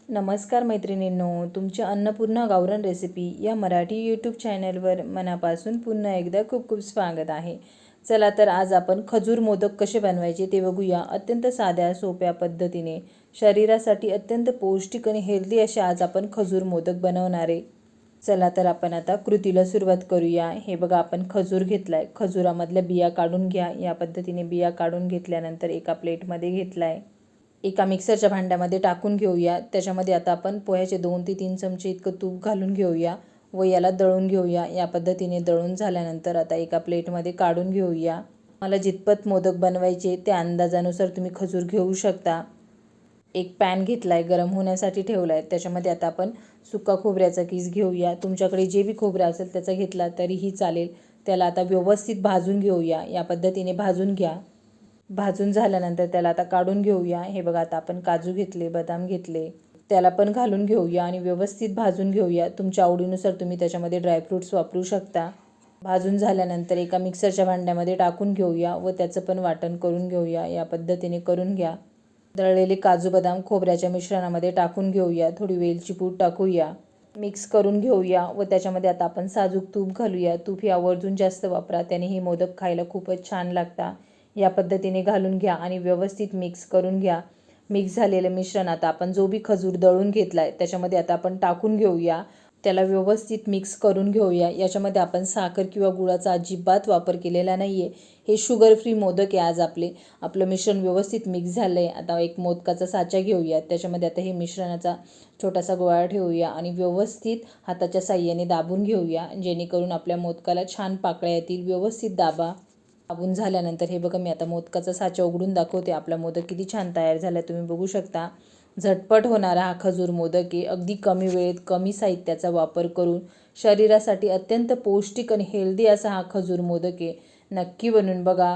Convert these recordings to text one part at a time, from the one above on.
नमस्कार मैत्रिणींनो, तुमच्या अन्नपूर्णा गावरान रेसिपी या मराठी यूट्यूब चॅनलवर मनापासून पुन्हा एकदा खूप खूप स्वागत आहे। चला तर आज आपण खजूर मोदक कसे बनवायचे ते बघूया। अत्यंत साध्या सोप्या पद्धतीने शरीरासाठी अत्यंत पौष्टिक आणि हेल्दी असे आज आपण खजूर मोदक बनवणार आहे। चला तर आपण आता कृतीला सुरुवात करूया। हे बघा, आपण खजूर घेतलाय, खजुरामधल्या बिया काढून घ्या। या पद्धतीने बिया काढून घेतल्यानंतर एका प्लेटमध्ये घेतलाय, एका मिक्सरच्या भांड्यामध्ये टाकून घेऊया। त्याच्यामध्ये आता आपण पोह्याचे 2 ते 3 चमचे इतकं तूप घालून घेऊया व याला दळून घेऊया। या पद्धतीने दळून झाल्यानंतर आता एका प्लेटमध्ये काढून घेऊया। मला जितपत मोदक बनवायचे त्या अंदाजानुसार तुम्ही खजूर घेऊ शकता। एक पॅन घेतलाय, गरम होण्यासाठी ठेवलाय। त्याच्यामध्ये आता आपण सुका खोबऱ्याचा किस घेऊया। तुमच्याकडे जे बी खोबरं असेल त्याचा घेतला तरीही चालेल। त्याला आता व्यवस्थित भाजून घेऊया। या पद्धतीने भाजून घ्या। भाजून झाल्यानंतर त्याला आता काढून घेऊया। हे बघा, आता आपण काजू घेतले, बदाम घेतले, त्याला पण घालून घेऊया आणि व्यवस्थित भाजून घेऊया। तुमच्या आवडीनुसार तुम्ही त्याच्यामध्ये ड्रायफ्रूट्स वापरू शकता। भाजून झाल्यानंतर एका मिक्सरच्या भांड्यामध्ये टाकून घेऊया व त्याचं पण वाटण करून घेऊया। या पद्धतीने करून घ्या। दळलेले काजू बदाम खोबऱ्याच्या मिश्रणामध्ये टाकून घेऊया। थोडी वेलची पूड टाकूया, मिक्स करून घेऊया व त्याच्यामध्ये आता आपण साजूक तूप घालूया। तूप हे आवर्जून जास्त वापरा, त्याने हे मोदक खायला खूपच छान लागतात। या पद्धतीने घालून घ्या आणि व्यवस्थित मिक्स करून घ्या। मिक्स झालेलं मिश्रण आता आपण जो बी खजूर दळून घेतलाय त्याच्यामध्ये आता आपण टाकून घेऊया। त्याला व्यवस्थित मिक्स करून घेऊया। याच्यामध्ये आपण साखर किंवा गुळाचा अजिबात वापर केलेला नाहीये। हे शुगर फ्री मोदक आहे आज आपलं मिश्रण व्यवस्थित मिक्स झालंय। आता एक मोदकाचा साचा घेऊया। त्याच्यामध्ये आता हे मिश्रणाचा छोटासा गोळा ठेवूया आणि व्यवस्थित हाताच्या साहाय्याने दाबून घेऊया, जेणेकरून आपल्या मोदकाला छान पाकळ्या येतील। व्यवस्थित दाबा। दाबून झाल्यानंतर हे बघा, मी आता मोदकाचा साचा उघडून दाखवते। आपला मोदक किती छान तयार झाला तुम्ही बघू शकता। झटपट होणारा हा खजूर मोदक आहे। अगदी कमी वेळेत कमी साहित्याचा वापर करून शरीरासाठी अत्यंत पौष्टिक आणि हेल्दी असा हा खजूर मोदक आहे। नक्की बनवून बघा।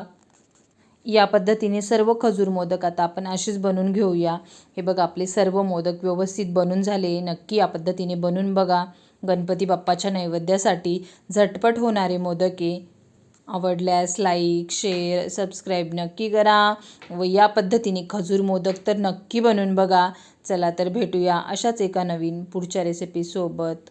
या पद्धतीने सर्व खजूर मोदक आता आपण असेच बनवून घेऊया। हे बघा, आपले सर्व मोदक व्यवस्थित बनून झाले। नक्की या पद्धतीने बनवून बघा। गणपती बाप्पाच्या नैवेद्यासाठी झटपट होणारे मोदक आहे। आवडल्यास लाईक, शेअर, सबस्क्राईब नक्की करा व या पद्धतीने खजूर मोदक तर नक्की बनवून बघा। चला तर भेटूया अशाच एका नवीन पुढच्या रेसिपीसोबत।